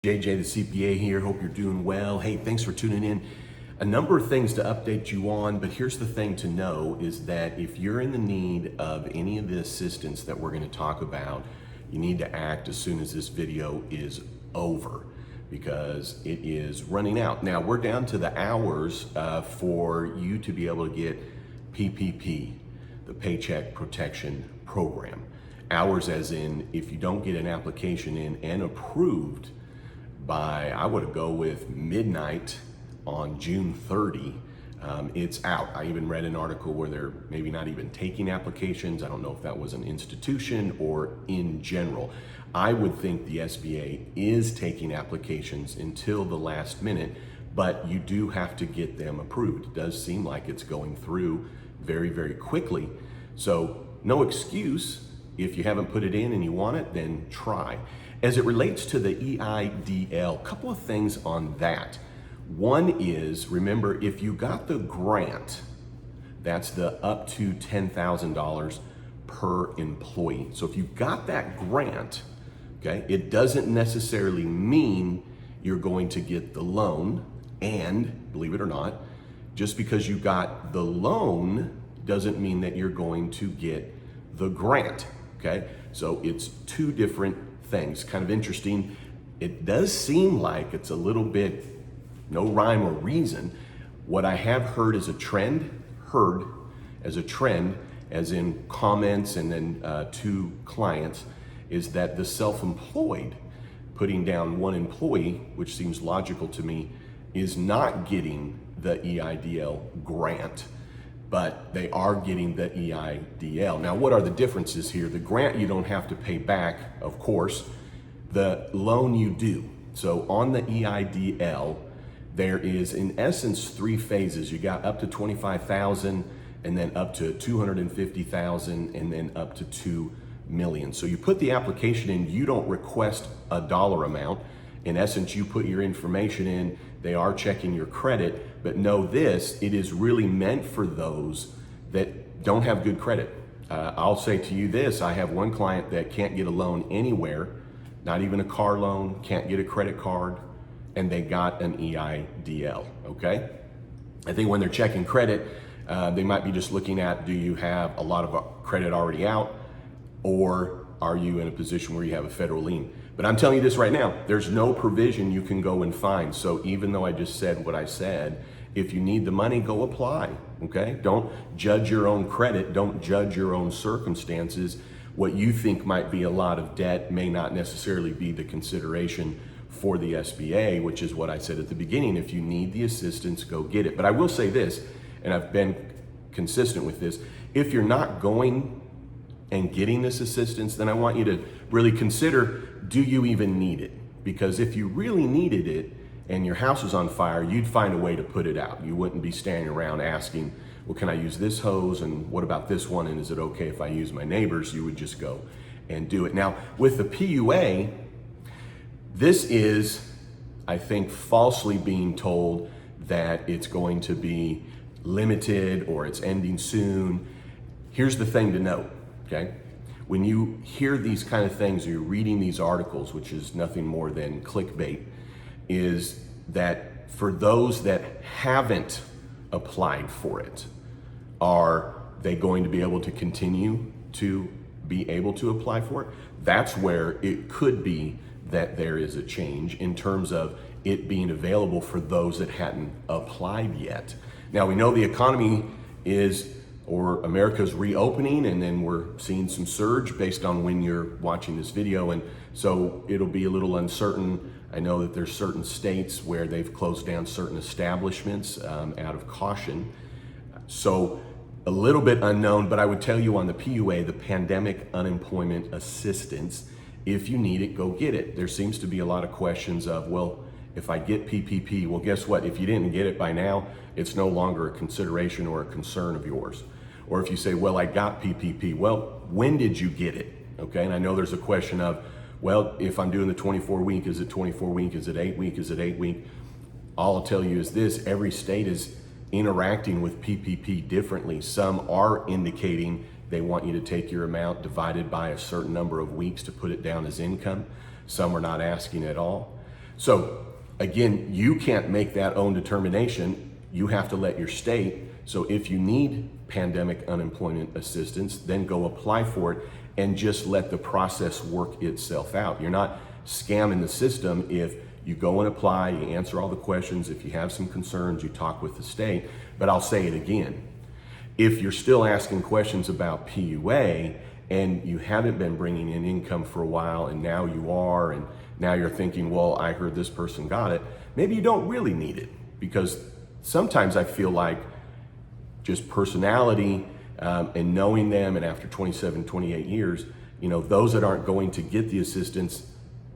JJ the CPA here. Hope you're doing well. Hey, thanks for tuning in. A number of things to update you on, but here's the thing to know is that if you're in the need of any of the assistance that we're going to talk about, you need to act as soon as this video is over because it is running out. Now, we're down to the hours for you to be able to get PPP, the Paycheck Protection Program. Hours as in if you don't get an application in and approved by, I would go with midnight on June 30, it's out. I even read an article where they're maybe not even taking applications. I don't know if that was an institution or in general. I would think the SBA is taking applications until the last minute, but you do have to get them approved. It does seem like it's going through very, very quickly. So no excuse. If you haven't put it in and you want it, then try. As it relates to the EIDL, a couple of things on that. One is, remember, if you got the grant, that's the up to $10,000 per employee. So if you got that grant, okay, it doesn't necessarily mean you're going to get the loan. And believe it or not, just because you got the loan doesn't mean that you're going to get the grant. Okay, so it's two different things. Kind of interesting. It does seem like it's a little bit no rhyme or reason. What I have heard as a trend, as in comments and then to clients, is that the self-employed, putting down one employee, which seems logical to me, is not getting the EIDL grant, but they are getting the EIDL. Now, what are the differences here? The grant you don't have to pay back, of course. The loan you do. So on the EIDL, there is in essence three phases. You got up to $25,000 and then up to $250,000 and then up to $2 million. So you put the application in, you don't request a dollar amount. In essence, you put your information in, they are checking your credit, but know this, it is really meant for those that don't have good credit. I'll say to you this, I have one client that can't get a loan anywhere, not even a car loan, can't get a credit card, and they got an EIDL, okay? I think when they're checking credit, they might be just looking at, do you have a lot of credit already out, or are you in a position where you have a federal lien? But I'm telling you this right now, there's no provision you can go and find. So even though I just said what I said, if you need the money, go apply, okay? Don't judge your own credit, don't judge your own circumstances. What you think might be a lot of debt may not necessarily be the consideration for the SBA, which is what I said at the beginning. If you need the assistance, go get it. But I will say this, and I've been consistent with this, if you're not going and getting this assistance, then I want you to really consider, do you even need it? Because if you really needed it and your house was on fire, you'd find a way to put it out. You wouldn't be standing around asking, well, can I use this hose? And what about this one? And is it okay if I use my neighbor's? You would just go and do it. Now, with the PUA, this is, I think, falsely being told that it's going to be limited or it's ending soon. Here's the thing to note, okay? When you hear these kind of things, or you're reading these articles, which is nothing more than clickbait, is that for those that haven't applied for it, are they going to be able to continue to be able to apply for it? That's where it could be that there is a change in terms of it being available for those that hadn't applied yet. Now, we know the economy is, or America's reopening, and then we're seeing some surge based on when you're watching this video. And so it'll be a little uncertain. I know that there's certain states where they've closed down certain establishments out of caution. So a little bit unknown, but I would tell you on the PUA, the Pandemic Unemployment Assistance, if you need it, go get it. There seems to be a lot of questions of, well, if I get PPP, well, guess what? If you didn't get it by now, it's no longer a consideration or a concern of yours. Or if you say, well, I got PPP, well, when did you get it? Okay, and I know there's a question of, well, if I'm doing the 24 week, is it 24 week? Is it 8 week? Is it 8 week? All I'll tell you is this, every state is interacting with PPP differently. Some are indicating they want you to take your amount divided by a certain number of weeks to put it down as income. Some are not asking at all. So again, you can't make that own determination. You have to let your state. So if you need pandemic unemployment assistance, then go apply for it and just let the process work itself out. You're not scamming the system if you go and apply, you answer all the questions. If you have some concerns, you talk with the state. But I'll say it again. If you're still asking questions about PUA and you haven't been bringing in income for a while and now you are, and now you're thinking, well, I heard this person got it, maybe you don't really need it. Because sometimes I feel like just personality and knowing them, and after 27, 28 years, those that aren't going to get the assistance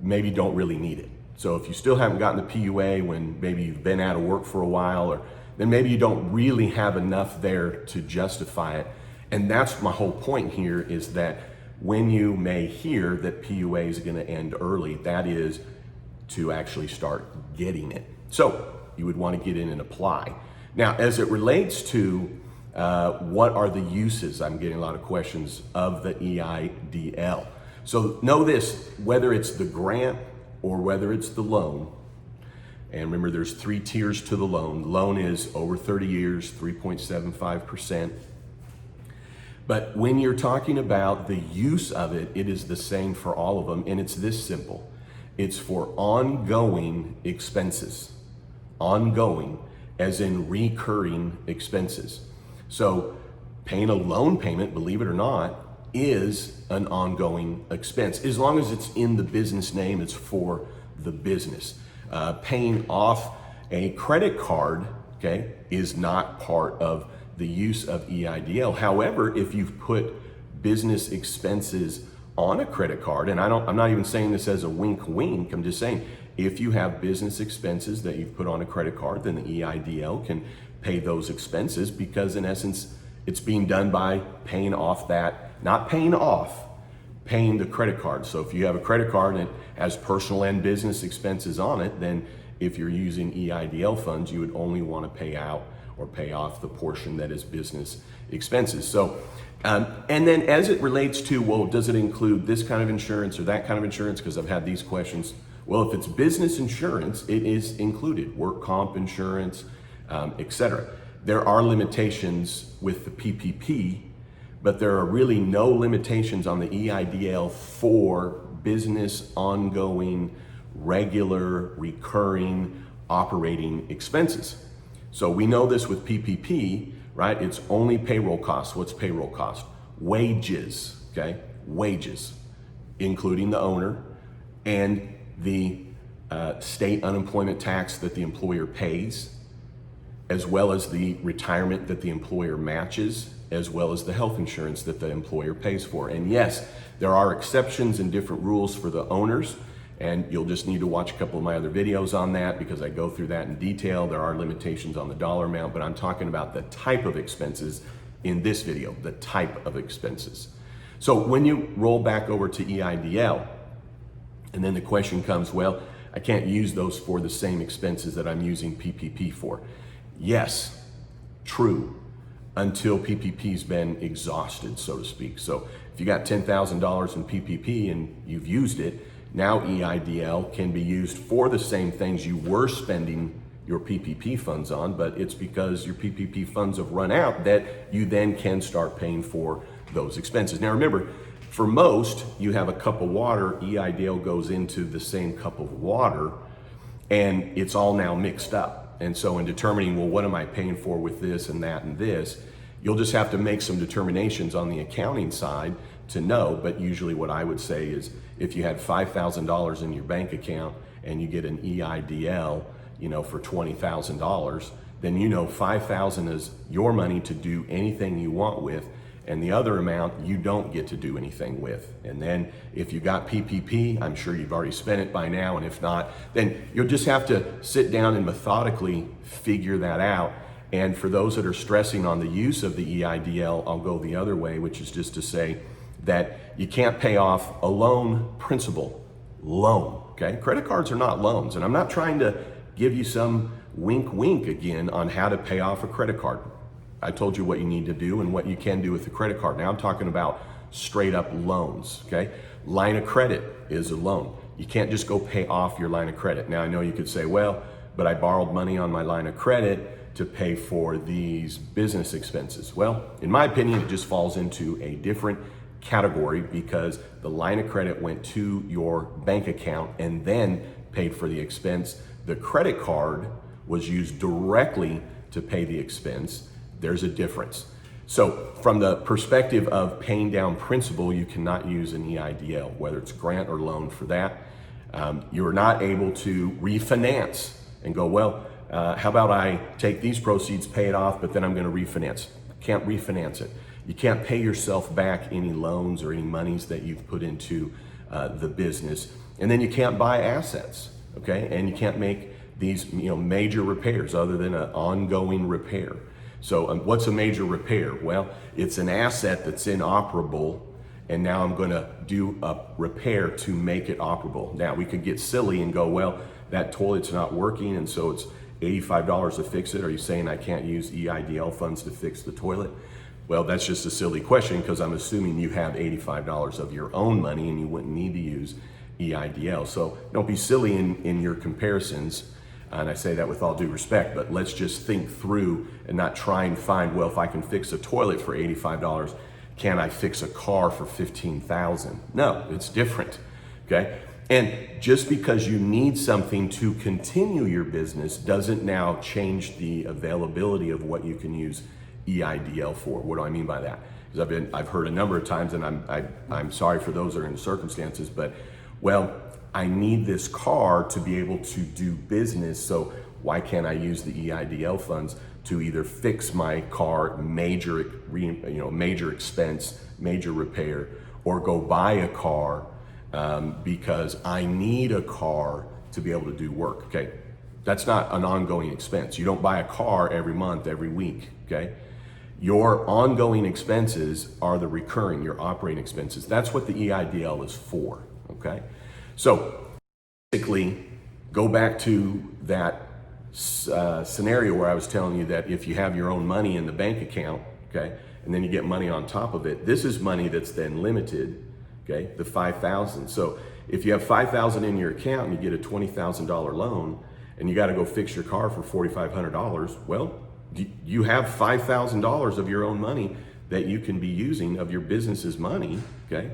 maybe don't really need it. So if you still haven't gotten the PUA when maybe you've been out of work for a while, then maybe you don't really have enough there to justify it. And that's my whole point here, is that when you may hear that PUA is going to end early, that is to actually start getting it. So you would want to get in and apply. Now, as it relates to what are the uses, I'm getting a lot of questions of the EIDL. So know this, whether it's the grant or whether it's the loan, and remember there's 3 tiers to the loan. The loan is over 30 years, 3.75%. But when you're talking about the use of it, it is the same for all of them, and it's this simple. It's for ongoing expenses. Ongoing, as in recurring expenses. So paying a loan payment, believe it or not, is an ongoing expense. As long as it's in the business name, it's for the business. Paying off a credit card, okay, is not part of the use of EIDL. However, if you've put business expenses on a credit card, and I'm not even saying this as a wink wink, I'm just saying if you have business expenses that you've put on a credit card, then the EIDL can pay those expenses, because in essence, it's being done by paying off that, not paying off, paying the credit card. So if you have a credit card and it has personal and business expenses on it, then if you're using EIDL funds, you would only want to pay out or pay off the portion that is business expenses. So, and then as it relates to, well, does it include this kind of insurance or that kind of insurance? Because I've had these questions. Well, if it's business insurance, it is included, work comp insurance, etc. There are limitations with the PPP, but there are really no limitations on the EIDL for business ongoing, regular, recurring, operating expenses. So we know this with PPP, right? It's only payroll costs. What's payroll cost? Wages, okay? Wages, including the owner and the state unemployment tax that the employer pays, as well as the retirement that the employer matches, as well as the health insurance that the employer pays for. And yes, there are exceptions and different rules for the owners, and you'll just need to watch a couple of my other videos on that, because I go through that in detail. There are limitations on the dollar amount, but I'm talking about the type of expenses in this video, the type of expenses. So when you roll back over to EIDL, and then the question comes, well, I can't use those for the same expenses that I'm using PPP for. Yes, true, until PPP's been exhausted, so to speak. So if you got $10,000 in PPP and you've used it, now EIDL can be used for the same things you were spending your PPP funds on, but it's because your PPP funds have run out that you then can start paying for those expenses. Now remember, for most, you have a cup of water, EIDL goes into the same cup of water, and it's all now mixed up. And so in determining, well, what am I paying for with this and that and this, you'll just have to make some determinations on the accounting side to know. But usually what I would say is, if you had $5,000 in your bank account and you get an EIDL, for $20,000, then $5,000 is your money to do anything you want with, and the other amount you don't get to do anything with. And then if you got PPP, I'm sure you've already spent it by now, and if not, then you'll just have to sit down and methodically figure that out. And for those that are stressing on the use of the EIDL, I'll go the other way, which is just to say that you can't pay off a loan principal loan, okay? Credit cards are not loans, and I'm not trying to give you some wink again on how to pay off a credit card. I told you what you need to do and what you can do with the credit card. Now I'm talking about straight up loans, okay? Line of credit is a loan. you can't just go pay off your line of credit. Now I know you could say, well, but I borrowed money on my line of credit to pay for these business expenses. Well, in my opinion, it just falls into a different category because the line of credit went to your bank account and then paid for the expense. The credit card was used directly to pay the expense. There's a difference. So from the perspective of paying down principal, you cannot use an EIDL, whether it's grant or loan for that. You're not able to refinance and go, well, how about I take these proceeds, pay it off, but then I'm going to refinance. Can't refinance it. You can't pay yourself back any loans or any monies that you've put into the business. And then you can't buy assets, okay? And you can't make these major repairs other than an ongoing repair. So what's a major repair? Well, it's an asset that's inoperable, and now I'm gonna do a repair to make it operable. Now we could get silly and go, well, that toilet's not working, and so it's $85 to fix it. Are you saying I can't use EIDL funds to fix the toilet? Well, that's just a silly question because I'm assuming you have $85 of your own money and you wouldn't need to use EIDL. So don't be silly in your comparisons. And I say that with all due respect, but let's just think through and not try and find, well, if I can fix a toilet for $85, can I fix a car for $15,000? No, it's different, okay? And just because you need something to continue your business doesn't now change the availability of what you can use EIDL for. What do I mean by that? Because I've heard a number of times, and I'm sorry for those that are in circumstances, but well, I need this car to be able to do business, so why can't I use the EIDL funds to either fix my car, major expense, major repair, or go buy a car because I need a car to be able to do work, okay? That's not an ongoing expense. You don't buy a car every month, every week, okay? Your ongoing expenses are the recurring, your operating expenses. That's what the EIDL is for, okay? So basically, go back to that scenario where I was telling you that if you have your own money in the bank account, okay, and then you get money on top of it, this is money that's then limited, okay, the $5,000. So if you have $5,000 in your account and you get a $20,000 loan and you got to go fix your car for $4,500, well, you have $5,000 of your own money that you can be using of your business's money, okay,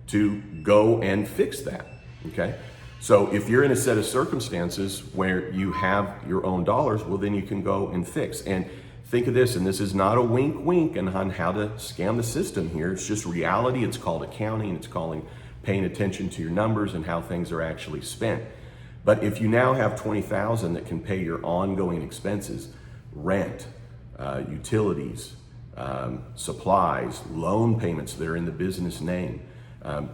to go and fix that. Okay, so if you're in a set of circumstances where you have your own dollars, well, then you can go and fix. And think of this, and this is not a wink wink on how to scam the system here. It's just reality. It's called accounting. It's calling paying attention to your numbers and how things are actually spent. But if you now have $20,000 that can pay your ongoing expenses, rent, utilities, supplies, loan payments that are in the business name,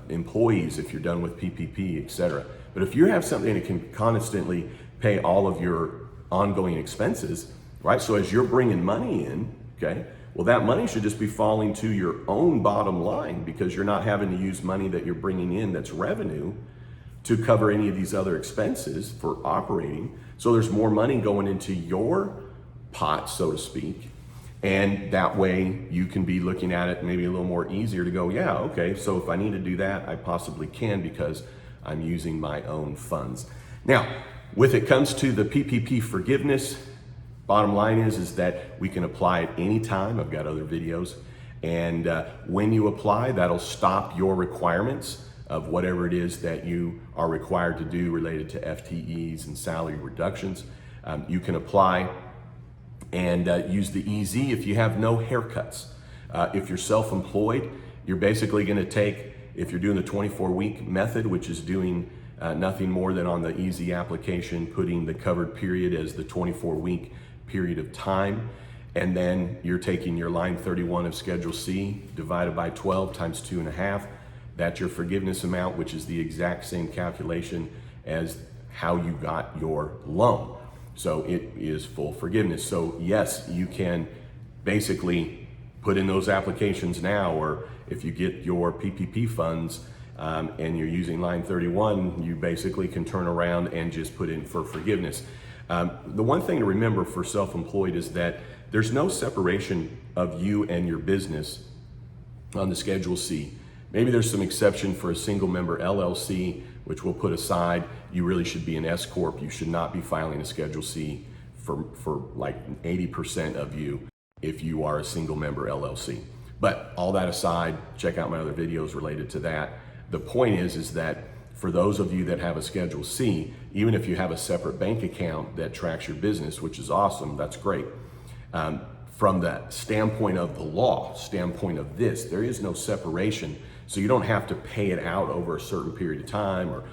employees if you're done with PPP, etc. But if you have something that can constantly pay all of your ongoing expenses, right? So as you're bringing money in, okay, well, that money should just be falling to your own bottom line because you're not having to use money that you're bringing in that's revenue to cover any of these other expenses for operating. So there's more money going into your pot, so to speak. And that way you can be looking at it maybe a little more easier to go, yeah, okay, so if I need to do that, I possibly can because I'm using my own funds. Now, when it comes to the PPP forgiveness, bottom line is that we can apply at any time. I've got other videos. And when you apply, that'll stop your requirements of whatever it is that you are required to do related to FTEs and salary reductions. You can apply and use the EZ if you have no haircuts. If you're self-employed, you're basically gonna take, if you're doing the 24-week method, which is doing nothing more than on the EZ application, putting the covered period as the 24-week period of time, and then you're taking your line 31 of Schedule C divided by 12 times 2.5. That's your forgiveness amount, which is the exact same calculation as how you got your loan. So it is full forgiveness. So yes, you can basically put in those applications now, or if you get your PPP funds and you're using line 31, you basically can turn around and just put in for forgiveness. The one thing to remember for self-employed is that there's no separation of you and your business on the Schedule C. Maybe there's some exception for a single member LLC which we'll put aside. You really should be an S Corp. You should not be filing a Schedule C for like 80% of you if you are a single member LLC. But all that aside, check out my other videos related to that. The point is that for those of you that have a Schedule C, even if you have a separate bank account that tracks your business, which is awesome, that's great. From the standpoint of the law, standpoint of this, there is no separation. So you don't have to pay it out over a certain period of time, or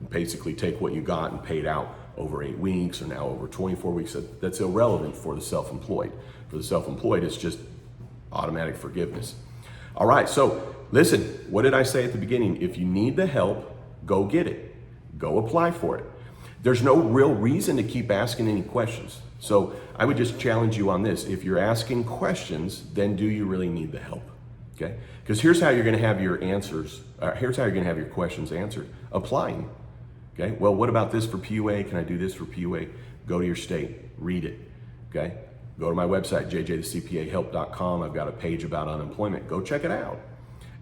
basically take what you got and pay it out over 8 weeks or now over 24 weeks. That's irrelevant for the self-employed. For the self-employed, it's just automatic forgiveness. All right, so listen, what did I say at the beginning? If you need the help, go get it. Go apply for it. There's no real reason to keep asking any questions. So I would just challenge you on this. If you're asking questions, then do you really need the help? Okay? Because here's how you're going to have your answers. Here's how you're going to have your questions answered. Applying. Okay? Well, what about this for PUA? Can I do this for PUA? Go to your state. Read it. Okay? Go to my website, jjthecpahelp.com. I've got a page about unemployment. Go check it out.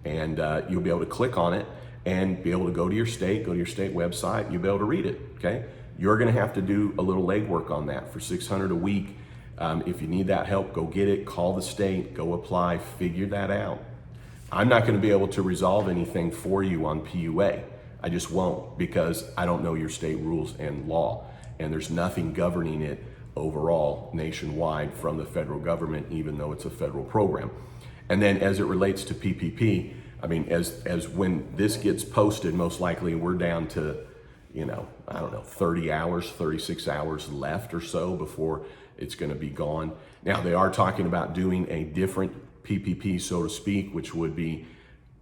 And you'll be able to click on it and be able to go to your state website. You'll be able to read it. Okay? You're going to have to do a little legwork on that for $600 a week. If you need that help, go get it, call the state, go apply, figure that out. I'm not going to be able to resolve anything for you on PUA. I just won't, because I don't know your state rules and law, and there's nothing governing it overall nationwide from the federal government, even though it's a federal program. And then as it relates to PPP, I mean, as when this gets posted, most likely we're down to, I don't know, 30 hours, 36 hours left or so before it's going to be gone. Now, they are talking about doing a different PPP, so to speak, which would be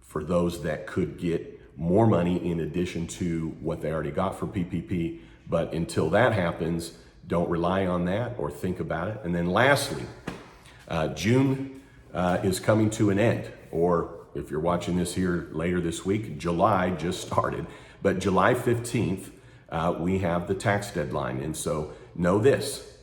for those that could get more money in addition to what they already got for PPP. But until that happens, don't rely on that or think about it. And then lastly, June is coming to an end, or if you're watching this here later this week, July just started. But July 15th, we have the tax deadline. And so know this,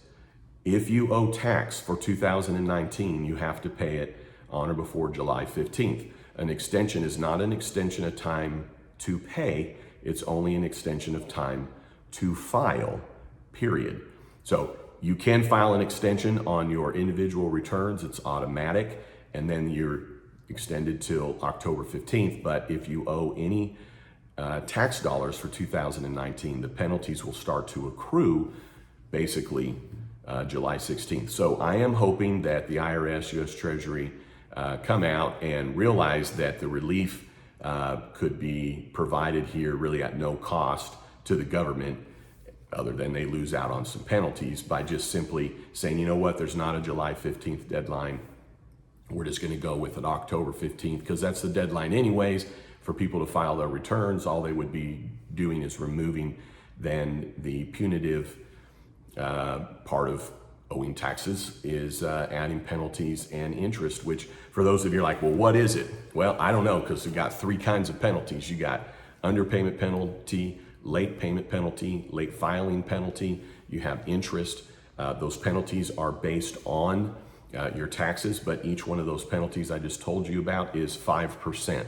if you owe tax for 2019, you have to pay it on or before July 15th. An extension is not an extension of time to pay, it's only an extension of time to file, period. So you can file an extension on your individual returns, it's automatic, and then you're extended till October 15th. But if you owe any tax dollars for 2019, the penalties will start to accrue basically July 16th. So I am hoping that the IRS, US Treasury come out and realize that the relief could be provided here really at no cost to the government, other than they lose out on some penalties by just simply saying, you know what, there's not a July 15th deadline. We're just going to go with an October 15th, because that's the deadline anyways for people to file their returns. All they would be doing is removing then the punitive part of owing taxes is adding penalties and interest, which for those of you are like, well, what is it? Well, I don't know, because we've got 3 kinds of penalties. You got underpayment penalty, late payment penalty, late filing penalty. You have interest. Those penalties are based on your taxes, but each one of those penalties I just told you about is 5%.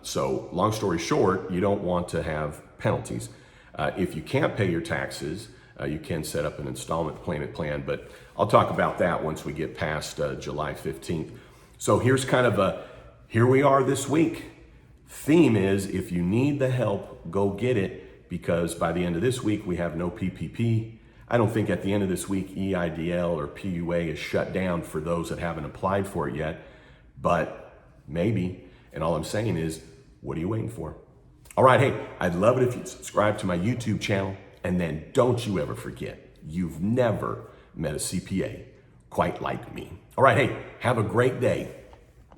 So long story short, you don't want to have penalties. If you can't pay your taxes, you can set up an installment payment plan, but I'll talk about that once we get past July 15th. So here's kind of here we are this week. Theme is, if you need the help, go get it, because by the end of this week, we have no PPP. I don't think at the end of this week, EIDL or PUA is shut down for those that haven't applied for it yet, but maybe. And all I'm saying is, what are you waiting for? All right, hey, I'd love it if you'd subscribe to my YouTube channel. And then don't you ever forget, you've never met a CPA quite like me. All right, hey, have a great day.